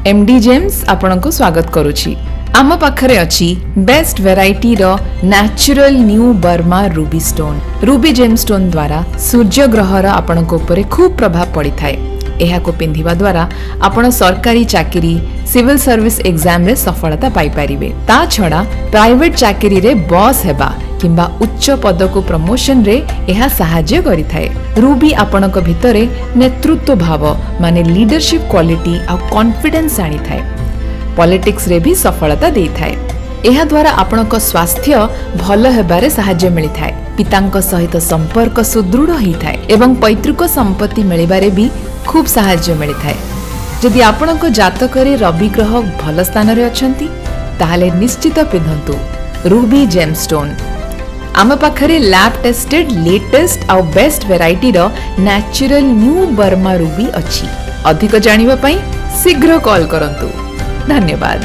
MD James आपनको स्वागत करुछि। आम पाखरे अछि बेस्ट वेराइटी रो natural new Burma ruby stone. Ruby gem stone द्वारा सूर्य ग्रहर आपनको ऊपर खूब प्रभाव पड़ी थाए। एहाको पिंधिबा द्वारा आपण सरकारी चाकरी सिविल सर्विस एग्जाम रे सफलता पाई परिबे। ता छडा प्राइवेट चाकरी रे बॉस हेबा किंबा उच्च पद को प्रमोशन रे एहा सहाय्य करि थाए। रूबी आपणक भितरे नेतृत्व भाव माने लीडरशिप क्वालिटी आ कॉन्फिडेंस आनी थाए। पॉलिटिक्स रे भी सफलता देई थाए। एहा द्वारा आपणक स्वास्थ्य भल हेबारे सहाय्य मिली थाए। पितांक सहित संपर्क सुदृढ़ होई थाए एवं पैतृक संपत्ति मिलिबारे भी खूब सहाय्य मिली थाए। जदि आपणक जातकरे रवि ग्रह भल स्थान रे अछंती ताहाले निश्चित पिंधंतु रूबी जेमस्टोन। आम पाखरे लैब टेस्टेड लेटेस्ट आउ बेस्ट वेराइटी रो नेचुरल न्यू बर्मा रूबी अछि। अधिक जानिबा पई शीघ्र कॉल करंतु। धन्यवाद।